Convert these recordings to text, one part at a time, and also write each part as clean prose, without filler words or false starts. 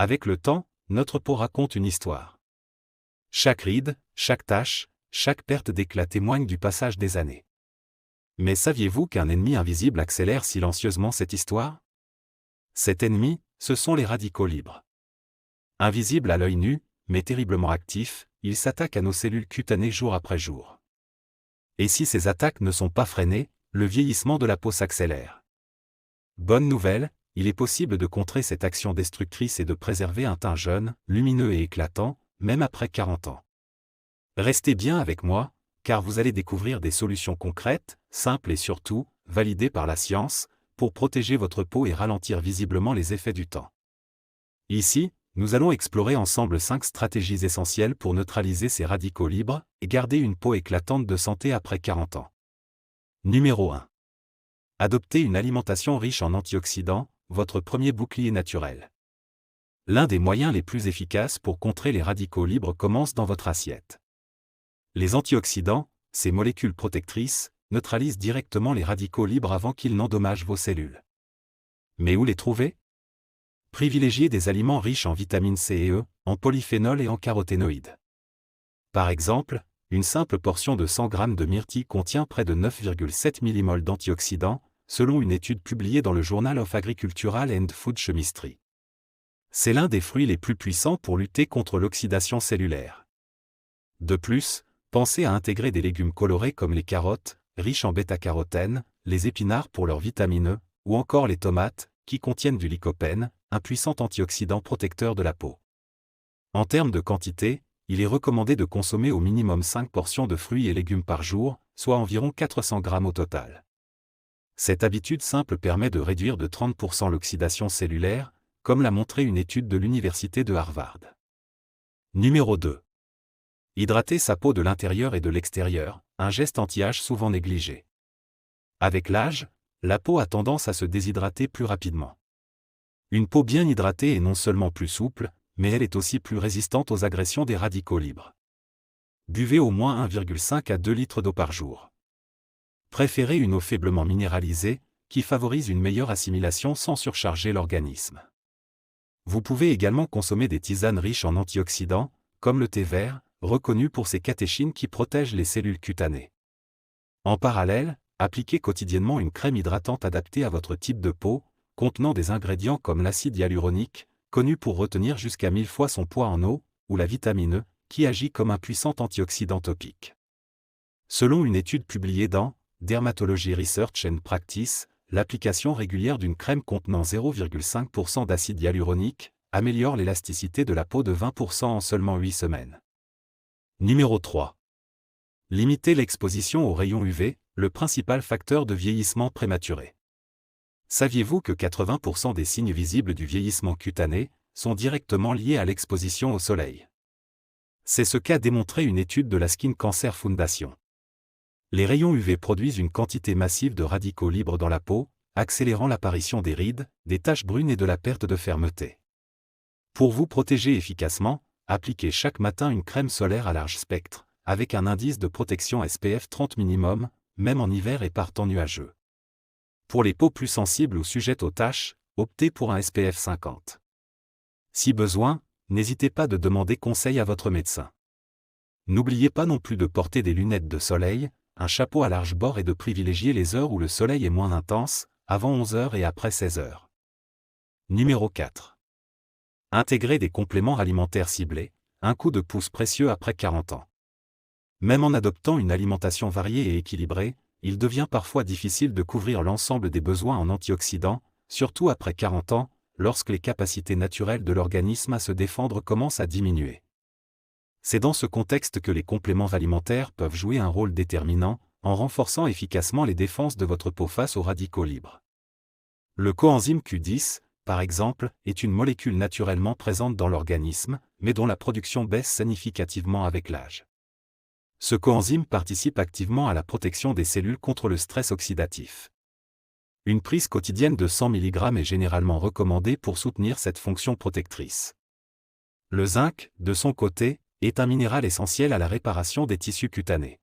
Avec le temps, notre peau raconte une histoire. Chaque ride, chaque tache, chaque perte d'éclat témoigne du passage des années. Mais saviez-vous qu'un ennemi invisible accélère silencieusement cette histoire? Cet ennemi, ce sont les radicaux libres. Invisibles à l'œil nu, mais terriblement actifs, ils s'attaquent à nos cellules cutanées jour après jour. Et si ces attaques ne sont pas freinées, le vieillissement de la peau s'accélère. Bonne nouvelle, il est possible de contrer cette action destructrice et de préserver un teint jeune, lumineux et éclatant, même après 40 ans. Restez bien avec moi, car vous allez découvrir des solutions concrètes, simples et surtout, validées par la science, pour protéger votre peau et ralentir visiblement les effets du temps. Ici, nous allons explorer ensemble 5 stratégies essentielles pour neutraliser ces radicaux libres et garder une peau éclatante de santé après 40 ans. Numéro 1. Adoptez une alimentation riche en antioxydants, votre premier bouclier naturel. L'un des moyens les plus efficaces pour contrer les radicaux libres commence dans votre assiette. Les antioxydants, ces molécules protectrices, neutralisent directement les radicaux libres avant qu'ils n'endommagent vos cellules. Mais où les trouver? Privilégiez des aliments riches en vitamines C et E, en polyphénols et en caroténoïdes. Par exemple, une simple portion de 100 g de myrtille contient près de 9,7 mmol d'antioxydants, selon une étude publiée dans le Journal of Agricultural and Food Chemistry. C'est l'un des fruits les plus puissants pour lutter contre l'oxydation cellulaire. De plus, pensez à intégrer des légumes colorés comme les carottes, riches en bêta-carotène, les épinards pour leur vitamine E, ou encore les tomates, qui contiennent du lycopène, un puissant antioxydant protecteur de la peau. En termes de quantité, il est recommandé de consommer au minimum 5 portions de fruits et légumes par jour, soit environ 400 g au total. Cette habitude simple permet de réduire de 30% l'oxydation cellulaire, comme l'a montré une étude de l'Université de Harvard. Numéro 2. Hydrater sa peau de l'intérieur et de l'extérieur, un geste anti-âge souvent négligé. Avec l'âge, la peau a tendance à se déshydrater plus rapidement. Une peau bien hydratée est non seulement plus souple, mais elle est aussi plus résistante aux agressions des radicaux libres. Buvez au moins 1,5 à 2 litres d'eau par jour. Préférez une eau faiblement minéralisée, qui favorise une meilleure assimilation sans surcharger l'organisme. Vous pouvez également consommer des tisanes riches en antioxydants, comme le thé vert, reconnu pour ses catéchines qui protègent les cellules cutanées. En parallèle, appliquez quotidiennement une crème hydratante adaptée à votre type de peau, contenant des ingrédients comme l'acide hyaluronique, connu pour retenir jusqu'à 1000 fois son poids en eau, ou la vitamine E, qui agit comme un puissant antioxydant topique. Selon une étude publiée dans Dermatology Research and Practice, l'application régulière d'une crème contenant 0,5% d'acide hyaluronique améliore l'élasticité de la peau de 20% en seulement 8 semaines. Numéro 3. Limitez l'exposition aux rayons UV, le principal facteur de vieillissement prématuré. Saviez-vous que 80% des signes visibles du vieillissement cutané sont directement liés à l'exposition au soleil? C'est ce qu'a démontré une étude de la Skin Cancer Foundation. Les rayons UV produisent une quantité massive de radicaux libres dans la peau, accélérant l'apparition des rides, des taches brunes et de la perte de fermeté. Pour vous protéger efficacement, appliquez chaque matin une crème solaire à large spectre, avec un indice de protection SPF 30 minimum, même en hiver et par temps nuageux. Pour les peaux plus sensibles ou sujettes aux taches, optez pour un SPF 50. Si besoin, n'hésitez pas de demander conseil à votre médecin. N'oubliez pas non plus de porter des lunettes de soleil, un chapeau à large bord et de privilégier les heures où le soleil est moins intense, avant 11 h et après 16 h. Numéro 4. Intégrer des compléments alimentaires ciblés, un coup de pouce précieux après 40 ans. Même en adoptant une alimentation variée et équilibrée, il devient parfois difficile de couvrir l'ensemble des besoins en antioxydants, surtout après 40 ans, lorsque les capacités naturelles de l'organisme à se défendre commencent à diminuer. C'est dans ce contexte que les compléments alimentaires peuvent jouer un rôle déterminant, en renforçant efficacement les défenses de votre peau face aux radicaux libres. Le coenzyme Q10, par exemple, est une molécule naturellement présente dans l'organisme, mais dont la production baisse significativement avec l'âge. Ce coenzyme participe activement à la protection des cellules contre le stress oxydatif. Une prise quotidienne de 100 mg est généralement recommandée pour soutenir cette fonction protectrice. Le zinc, de son côté, est un minéral essentiel à la réparation des tissus cutanés.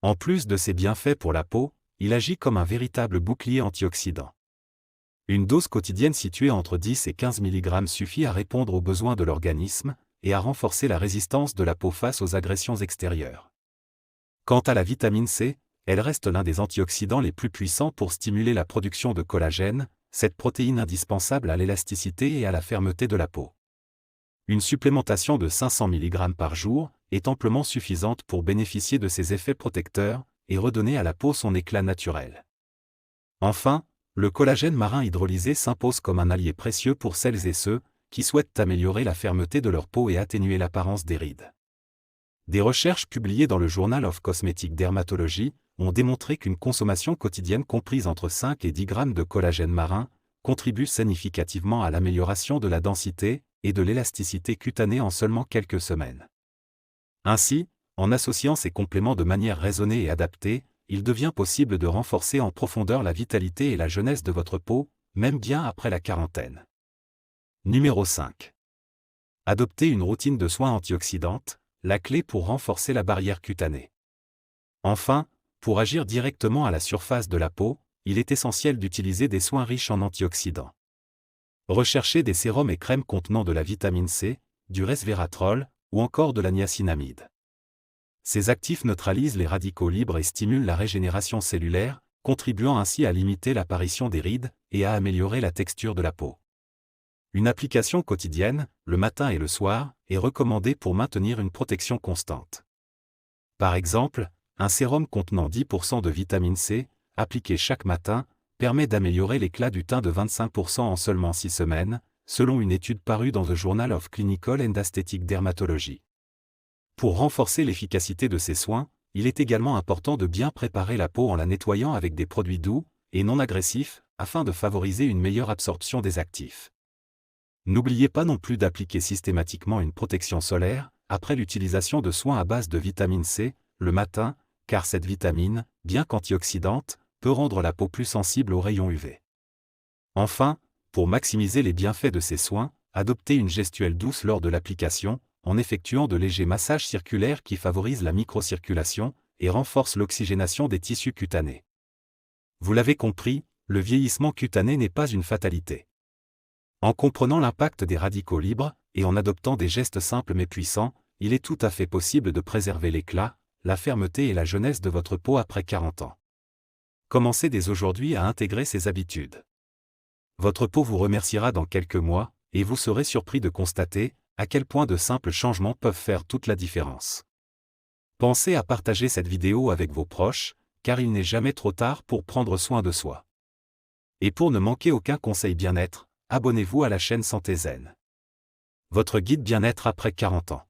En plus de ses bienfaits pour la peau, il agit comme un véritable bouclier antioxydant. Une dose quotidienne située entre 10 et 15 mg suffit à répondre aux besoins de l'organisme et à renforcer la résistance de la peau face aux agressions extérieures. Quant à la vitamine C, elle reste l'un des antioxydants les plus puissants pour stimuler la production de collagène, cette protéine indispensable à l'élasticité et à la fermeté de la peau. Une supplémentation de 500 mg par jour est amplement suffisante pour bénéficier de ses effets protecteurs et redonner à la peau son éclat naturel. Enfin, le collagène marin hydrolysé s'impose comme un allié précieux pour celles et ceux qui souhaitent améliorer la fermeté de leur peau et atténuer l'apparence des rides. Des recherches publiées dans le Journal of Cosmetic Dermatology ont démontré qu'une consommation quotidienne comprise entre 5 et 10 grammes de collagène marin contribue significativement à l'amélioration de la densité et de l'élasticité cutanée en seulement quelques semaines. Ainsi, en associant ces compléments de manière raisonnée et adaptée, il devient possible de renforcer en profondeur la vitalité et la jeunesse de votre peau, même bien après la quarantaine. Numéro 5. Adopter une routine de soins antioxydantes, la clé pour renforcer la barrière cutanée. Enfin, pour agir directement à la surface de la peau, il est essentiel d'utiliser des soins riches en antioxydants. Recherchez des sérums et crèmes contenant de la vitamine C, du resveratrol, ou encore de la niacinamide. Ces actifs neutralisent les radicaux libres et stimulent la régénération cellulaire, contribuant ainsi à limiter l'apparition des rides et à améliorer la texture de la peau. Une application quotidienne, le matin et le soir, est recommandée pour maintenir une protection constante. Par exemple, un sérum contenant 10% de vitamine C, appliqué chaque matin, permet d'améliorer l'éclat du teint de 25% en seulement 6 semaines, selon une étude parue dans The Journal of Clinical and Aesthetic Dermatology. Pour renforcer l'efficacité de ces soins, il est également important de bien préparer la peau en la nettoyant avec des produits doux et non agressifs, afin de favoriser une meilleure absorption des actifs. N'oubliez pas non plus d'appliquer systématiquement une protection solaire, après l'utilisation de soins à base de vitamine C, le matin, car cette vitamine, bien qu'antioxydante, peut rendre la peau plus sensible aux rayons UV. Enfin, pour maximiser les bienfaits de ces soins, adoptez une gestuelle douce lors de l'application, en effectuant de légers massages circulaires qui favorisent la microcirculation et renforcent l'oxygénation des tissus cutanés. Vous l'avez compris, le vieillissement cutané n'est pas une fatalité. En comprenant l'impact des radicaux libres, et en adoptant des gestes simples mais puissants, il est tout à fait possible de préserver l'éclat, la fermeté et la jeunesse de votre peau après 40 ans. Commencez dès aujourd'hui à intégrer ces habitudes. Votre peau vous remerciera dans quelques mois, et vous serez surpris de constater à quel point de simples changements peuvent faire toute la différence. Pensez à partager cette vidéo avec vos proches, car il n'est jamais trop tard pour prendre soin de soi. Et pour ne manquer aucun conseil bien-être, abonnez-vous à la chaîne Santé Zen. Votre guide bien-être après 40 ans.